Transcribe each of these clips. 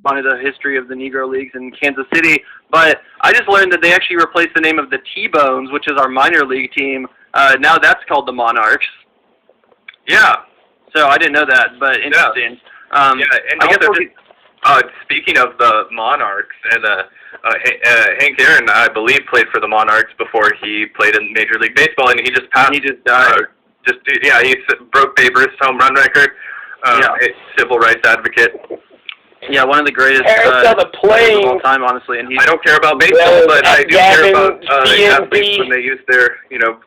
wanted the history of the Negro Leagues in Kansas City. But I just learned that they actually replaced the name of the T-Bones, which is our minor league team. Now that's called the Monarchs. Yeah. So I didn't know that, but interesting. Yeah, and I guess speaking of the Monarchs, and Hank Aaron, I believe, played for the Monarchs before he played in Major League Baseball, and he just passed. He just died. He broke Babe Ruth's home run record. Civil rights advocate. Yeah, one of the greatest of the of all time, honestly. And I don't care about baseball, but I do care about athletes when they use their,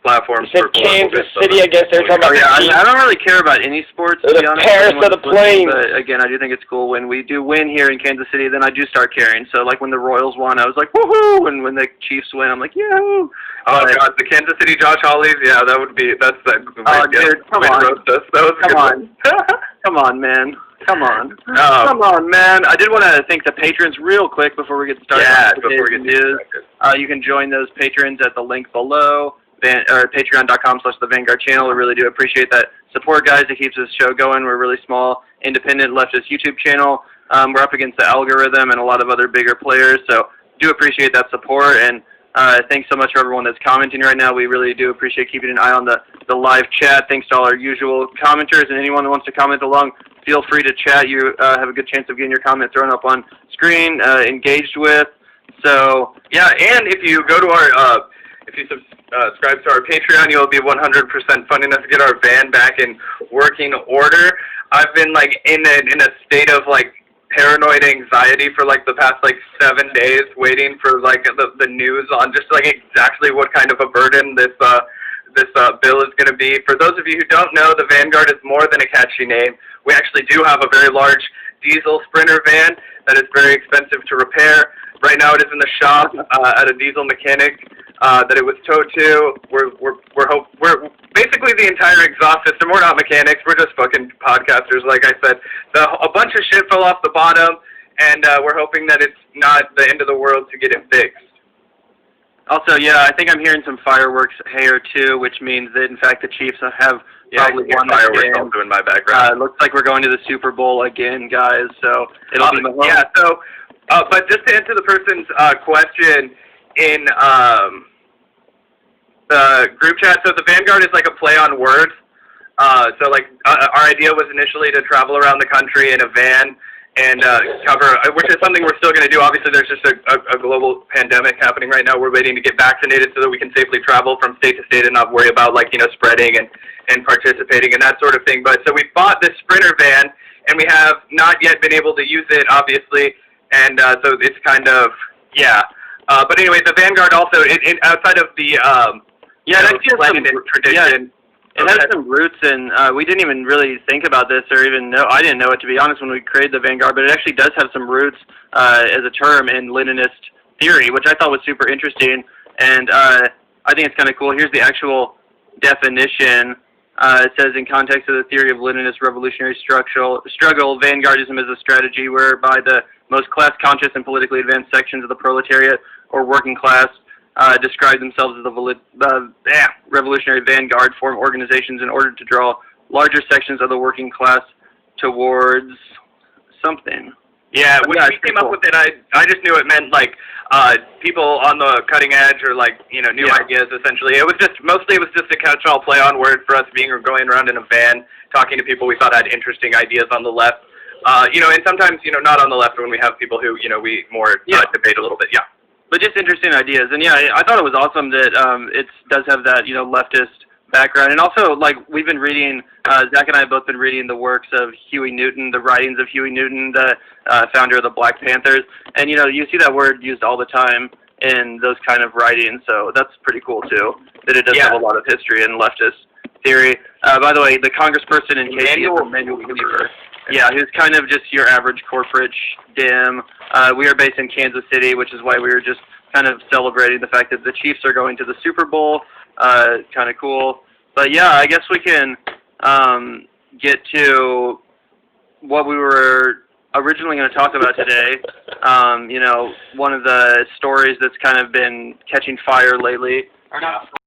platforms for Kansas City, I guess they're talking about. I don't really care about any sports, to be honest. Paris of the Plains. But again, I do think it's cool when we do win here in Kansas City. Then I do start caring. So like when the Royals won, I was like woohoo, and when the Chiefs win, I'm like yahoo. Oh God, the Kansas City Josh Hollies, yeah, that's that. Oh dude, come on, come on, come on, man. Come on. Come on, man. I did want to thank the patrons real quick before we get started. Yeah, before we get news. You can join those patrons at the link below, or patreon.com/the Vanguard channel. We really do appreciate that support, guys. It keeps this show going. We're a really small, independent, leftist YouTube channel. We're up against the algorithm and a lot of other bigger players, so do appreciate that support. And thanks so much for everyone that's commenting right now. We really do appreciate keeping an eye on the live chat. Thanks to all our usual commenters, and anyone that wants to comment along, feel free to chat. You have a good chance of getting your comment thrown up on screen, engaged with. So yeah, and if you go to our, if you subscribe to our Patreon, you'll be 100% funding us to get our van back in working order. I've been in a state of paranoid anxiety for the past 7 days, waiting for the news on just exactly what kind of a burden this bill is going to be. For those of you who don't know, the Vanguard is more than a catchy name. We actually do have a very large diesel Sprinter van that is very expensive to repair. Right now it is in the shop at a diesel mechanic that it was towed to. We're basically the entire exhaust system. We're not mechanics. We're just fucking podcasters, like I said. A bunch of shit fell off the bottom, and we're hoping that it's not the end of the world to get it fixed. Also, yeah, I think I'm hearing some fireworks here too, which means that in fact the Chiefs have probably won this game. Also in my background. Looks like we're going to the Super Bowl again, guys. So it'll be yeah. So, but just to answer the person's question in the group chat, so the Vanguard is a play on words. So our idea was initially to travel around the country in a van and cover, which is something we're still going to do. Obviously, there's just a global pandemic happening right now. We're waiting to get vaccinated so that we can safely travel from state to state and not worry about spreading and participating and that sort of thing. But so we bought this Sprinter van, and we have not yet been able to use it, obviously, and so it's kind of but anyway, the Vanguard also outside of the that's just tradition. It has some roots, and we didn't even really think about this or even know. I didn't know it, to be honest, when we created the Vanguard, but it actually does have some roots as a term in Leninist theory, which I thought was super interesting, and I think it's kind of cool. Here's the actual definition. It says, in context of the theory of Leninist revolutionary struggle, vanguardism is a strategy whereby the most class-conscious and politically advanced sections of the proletariat or working class describe themselves as the revolutionary vanguard, form organizations in order to draw larger sections of the working class towards something. Yeah, when we came up with it, I just knew it meant people on the cutting edge or new ideas essentially. It was just a catch-all play on word for us going around in a van talking to people we thought had interesting ideas on the left. And sometimes not on the left when we have people who we more debate a little bit. Yeah. But just interesting ideas, and yeah, I thought it was awesome that it does have that leftist background, and also we've been reading. Zach and I have both been reading the works of Huey Newton, the writings of Huey Newton, the founder of the Black Panthers, and you see that word used all the time in those kind of writings, so that's pretty cool too. That it does have a lot of history and leftist theory. By the way, the congressperson in Casey is Emmanuel Cleaver. Yeah, who's kind of just your average corporate dim. We are based in Kansas City, which is why we were just kind of celebrating the fact that the Chiefs are going to the Super Bowl. Kind of cool. But yeah, I guess we can get to what we were originally going to talk about today. One of the stories that's kind of been catching fire lately. Or not